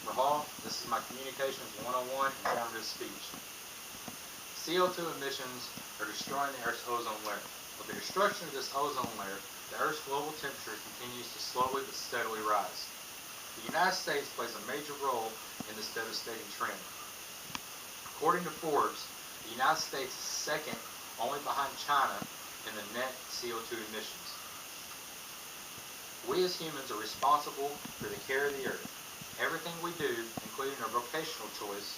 Rahal. This is my Communications 101 informative speech. CO2 emissions are destroying the Earth's ozone layer. With the destruction of this ozone layer, the Earth's global temperature continues to slowly but steadily rise. The United States plays a major role in this devastating trend. According to Forbes, the United States is second only behind China in the net CO2 emissions. We as humans are responsible for the care of the Earth. Everything we do, including our vocational choice,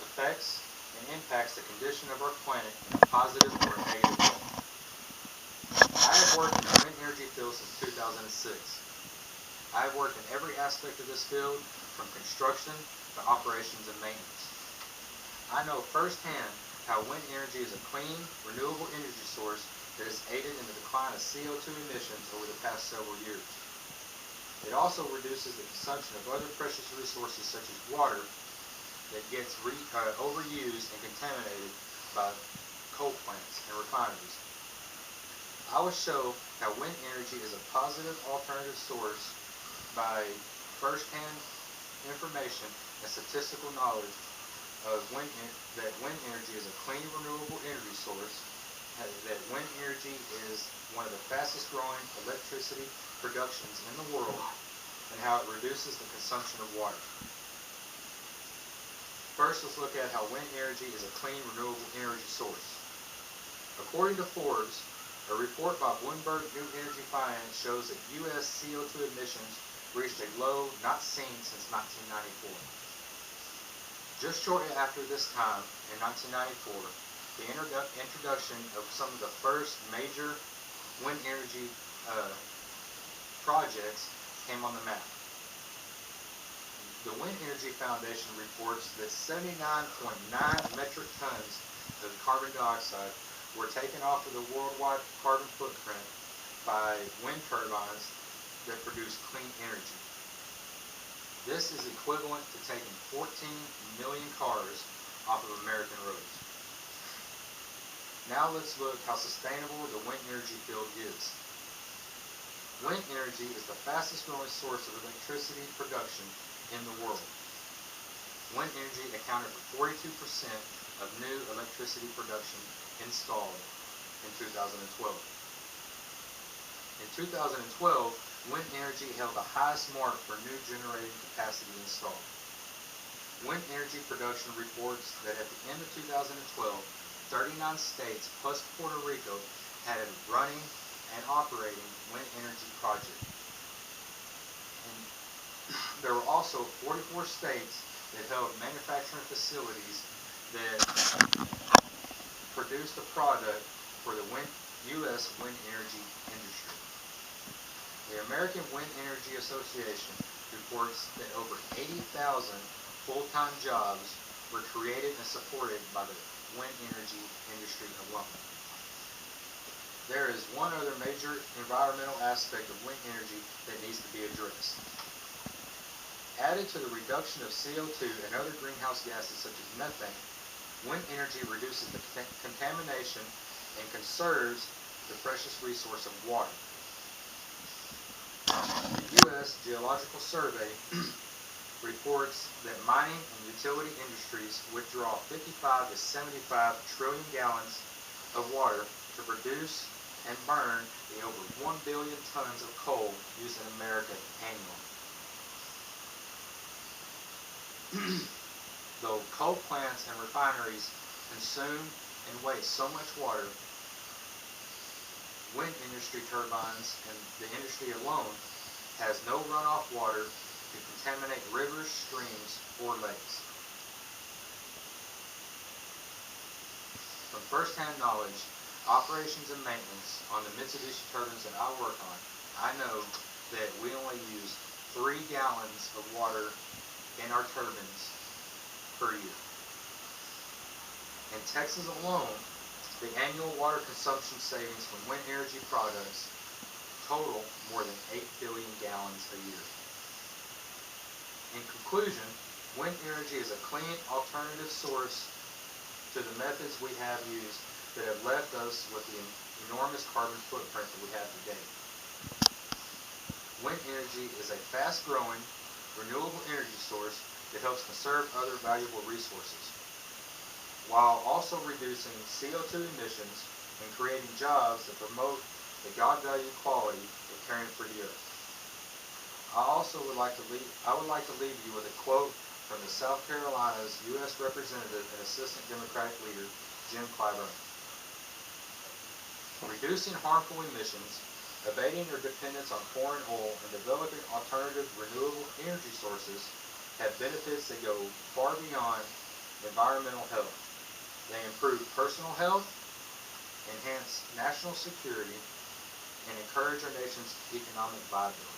affects and impacts the condition of our planet in a positive or a negative way. I have worked in the wind energy field since 2006. I have worked in every aspect of this field, from construction to operations and maintenance. I know firsthand how wind energy is a clean, renewable energy source that has aided in the decline of CO2 emissions over the past several years. It also reduces the consumption of other precious resources such as water that gets overused and contaminated by coal plants and refineries. I will show how wind energy is a positive alternative source by first-hand information and statistical knowledge of that wind energy is a clean, renewable energy source, that wind energy is one of the fastest growing electricity productions in the world, and how it reduces the consumption of water. First, let's look at how wind energy is a clean, renewable energy source. According to Forbes, a report by Bloomberg New Energy Finance shows that U.S. CO2 emissions reached a low not seen since 1994. Just shortly after this time, in 1994, the introduction of some of the first major wind energy projects came on the map. The Wind Energy Foundation reports that 79.9 metric tons of carbon dioxide were taken off of the worldwide carbon footprint by wind turbines that produce clean energy. This is equivalent to taking 14 million cars off of American roads. Now let's look how sustainable the wind energy field is. Wind energy is the fastest growing source of electricity production in the world. Wind energy accounted for 42% of new electricity production installed in 2012. In 2012, wind energy held the highest mark for new generating capacity installed. Wind energy production reports that at the end of 2012, 39 states plus Puerto Rico had a running and operating wind energy project. And there were also 44 states that held manufacturing facilities that produced a product for the U.S. wind energy industry. The American Wind Energy Association reports that over 80,000 full-time jobs were created and supported by the wind energy industry alone. There is one other major environmental aspect of wind energy that needs to be addressed. Added to the reduction of CO2 and other greenhouse gases such as methane, wind energy reduces the contamination and conserves the precious resource of water. The U.S. Geological Survey reports that mining and utility industries withdraw 55 to 75 trillion gallons of water to produce and burn the over 1 billion tons of coal used in America annually. Though coal plants and refineries consume and waste so much water, wind industry turbines and the industry alone has no runoff water to contaminate rivers, streams, or lakes. From first-hand knowledge, operations and maintenance on the Mitsubishi turbines that I work on, I know that we only use 3 gallons of water in our turbines per year. In Texas alone, the annual water consumption savings from wind energy products total more than 8 billion gallons a year. In conclusion, wind energy is a clean alternative source to the methods we have used that have left us with the enormous carbon footprint that we have today. Wind energy is a fast-growing, renewable energy source that helps conserve other valuable resources, while also reducing CO2 emissions and creating jobs that promote the God-valued quality of caring for the earth. I would like to leave you with a quote from the South Carolina's U.S. Representative and Assistant Democratic Leader, Jim Clyburn. Reducing harmful emissions, abating our dependence on foreign oil, and developing alternative renewable energy sources have benefits that go far beyond environmental health. They improve personal health, enhance national security, and encourage our nation's economic viability.